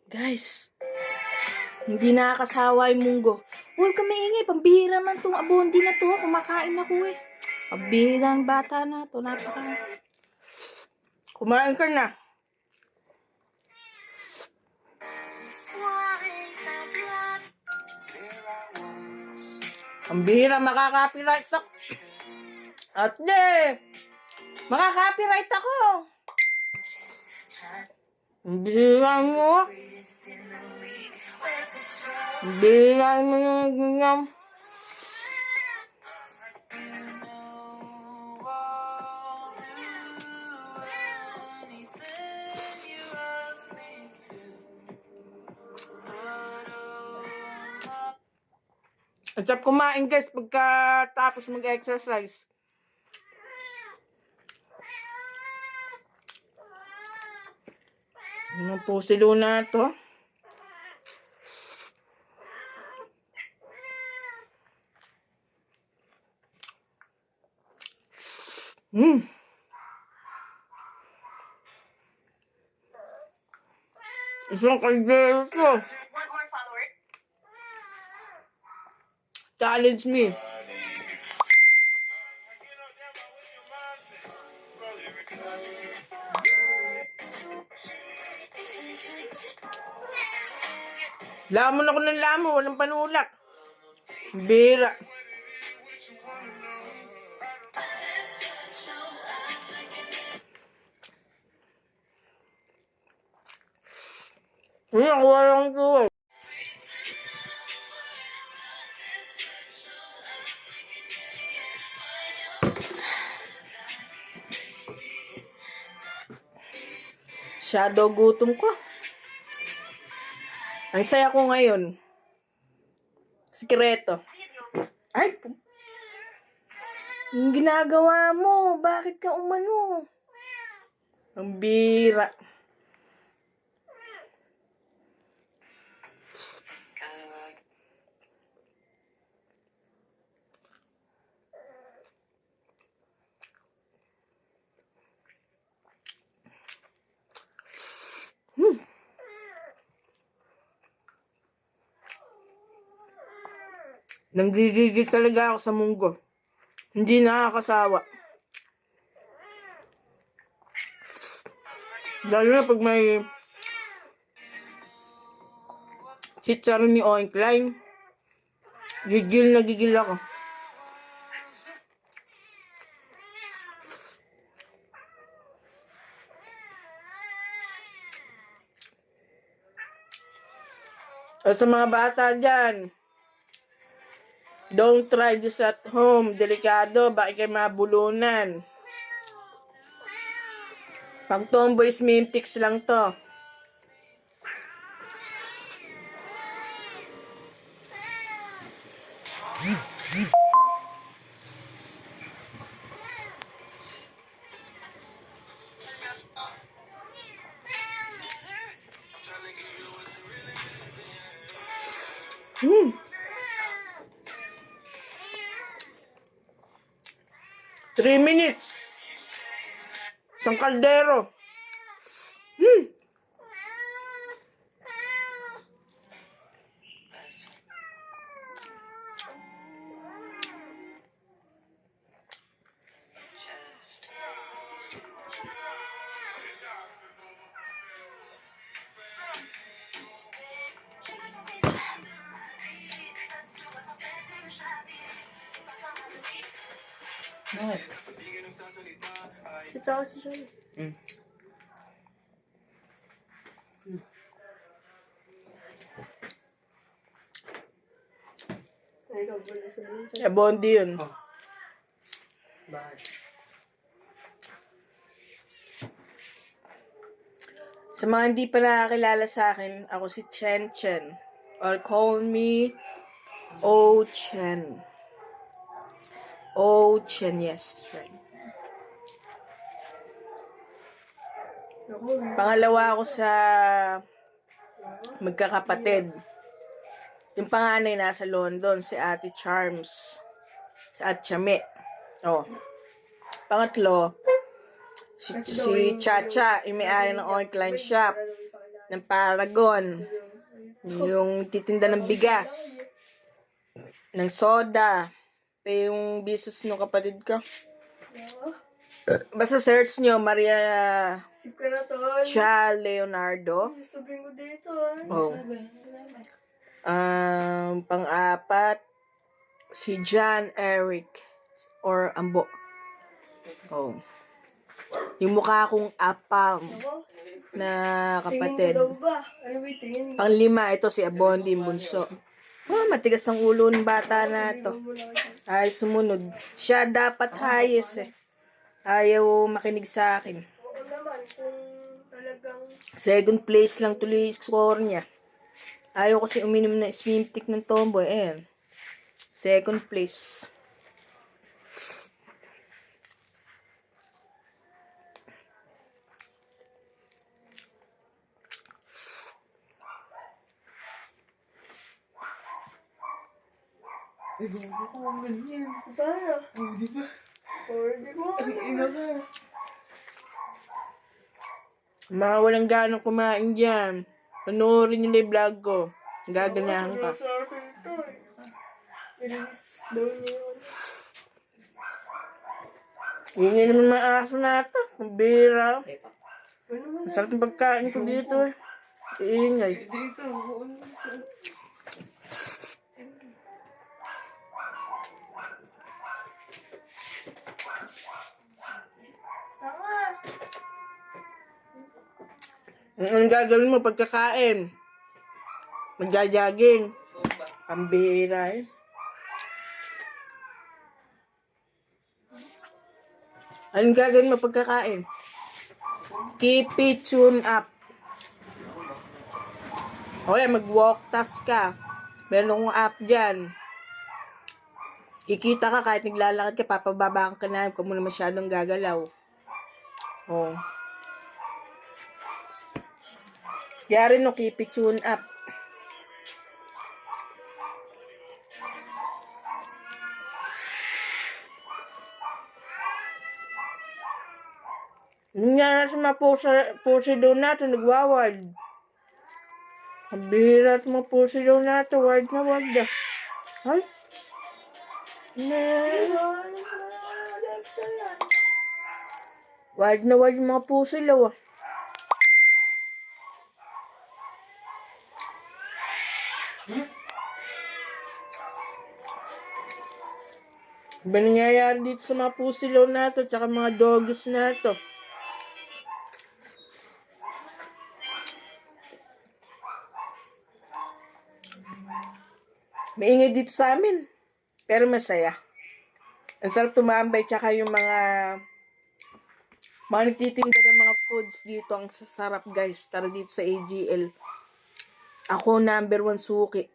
Guys, hindi nakakasawa yung munggo. Huwag ka maingay, pambihira man tong abondi na to. Kumakain ako eh. Pambihira ang bata na to, napaka... Kumain ka na. Pambihira, makaka-copyright ako. Ate, makaka-copyright ako. Pambihira mo. Pambihira mo yung ganyan. Ang sarap kumain guys pagkatapos mag-exercise. Ano po si Luna to? Isang kaldero to. Challenge me. Lamon ako ng lamon, walang panulak. Bira. Nakuha lang ito eh. Shadow gutom ko. Ang saya ko ngayon. Sikreto. Ay! Yung ginagawa mo, bakit ka umano? Ang bira. Nanggigigil talaga ako sa munggo. Hindi nakakasawa. Lalo na pag may chicharon ni Oink Line. Gigil na gigil ako. At sa mga bata dyan, don't try this at home. Delikado, baka kayo mabulunan. Pag tomboy smimtics lang to. Hmm. 3 minutes. Isang kaldero. Bakit? Sito ako si Joy. Kaya bondi yun. Oh. Bakit? Sa mga hindi pa nakakilala sa akin, ako si Chen Chen. Or call me O Chen. O Chen, yes. Right. Pangalawa ako sa magkakapatid. Yung panganay nasa London, si Ate Charms. Si Ate Chame. Oh. Pangatlo, si Chacha, yung may-ari ng Oink Line Shop. ng Paragon. Yung titinda ng bigas. Ng soda. Pa yung business ng kapatid ko. Basta search nyo, Maria Cha Leonardo. Sabihin ko dito Oh. Pang-apat, si John Eric or Ambo. Oh. Yung mukha kong apam na kapatid. Tingin ko daw ba? Ano ba tingin? Pang-lima, ito si Abondi, yung bunso. Oh, matigas ang ulo ng bata na to. Ay, sumunod. Siya dapat highest eh. Ayaw makinig sa akin. Oo naman, kung talagang... Second place lang tuloy score niya. Ayaw kasi uminom na Swimtic ng tomboy. Ayan. Second place. Hindi ko ang ganyan. Paano? Hindi ba? Hindi ko ang ina ka. Mga walang ganang kumain dyan. Panoorin nyo na yung vlog ko. Gaganahan ka. Seryoso ito eh. Release daw niya yun. Ingay naman mga aso na ito. Ang bira. Ano man? Ang sarap ng pagkain ko dito eh. Iingay. Hindi ka. Ano sa... Tama. Anong gagawin mo pagkakain? Magjajaging. Ang bira eh. Anong gagawin mo pagkakain? Keep it tune up. O yan, mag-walk task ka. Meron kong app dyan. Kikita ka kahit naglalakad ka, papababa ka na, huwag mo na masyadong gagalaw. O. Kaya rin no, keep it tune up. Yung nga sa mga pusi daw natin, nagwaward. Ang bihira at mga pusi daw natin, ward na ward na. Ay? Alexa yan. Ward na ward yung mga pusi daw ah. Ba nangyayari dito sa mga pusi daw nato, tsaka mga doggies nato? Maingay dito sa amin. Pero masaya. Ang sarap tumambay. Tsaka yung mga nagtitinda ng mga foods dito. Ang sarap guys. Tara dito sa AGL. Ako number 1 suki.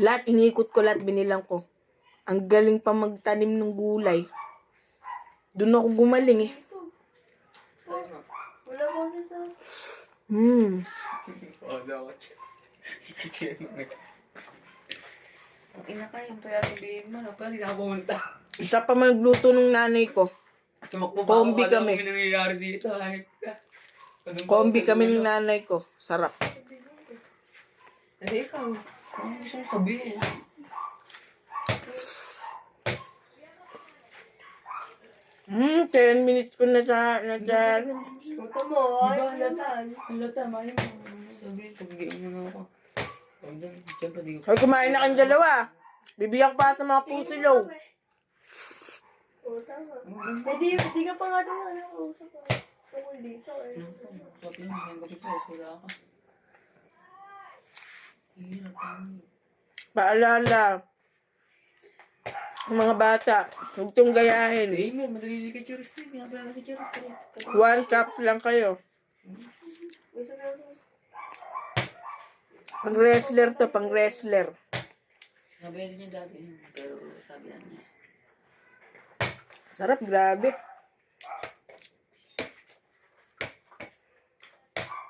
Lahat iniikot ko. Lahat binilang ko. Ang galing pa magtanim ng gulay. Doon ako gumaling eh. Wala ko kasi sa... Wala ko siya. Ang ina ka yung kaya sabihin mo, pala hindi na pumunta. Isa pa magluto ng nanay ko. Tumakbo Kombi ako, kami. Ano nangyayari dito? Ayop ka. Kombi kami ng nanay ko. Sarap. Hindi ikaw. Ano gusto mo sabihin? 10 minutes ko na sa... Puta mo, ay naman. Halata, mali mo. Sabihin, sabihin mo na ako. Huwag doon, siyempre di ko. Hoy, kumain na kayong dalawa. Bibigyan ko pa ito mga pusilaw. Puta mo. Hindi ka pa nga doon. Usap ka. Tungkol dito eh. Sabi mo, yung gabi pa, wala ka. Hirap kami. Paalala. Ang mga bata, huwag itong Si gayahin. Amen, madalili kay Churis din. Pinapalala kay Churis din. 1 cup lang kayo. Gusto ko Pang wrestler to, pang wrestler. Nabili niya dati yun, pero sabi lang niya. Sarap, grabe.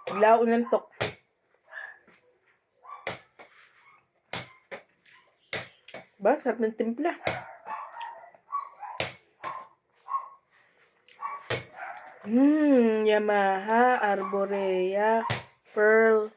Bigla ako nantok. Ba, sarap ng timpla. Yamaha Arborea Pearl.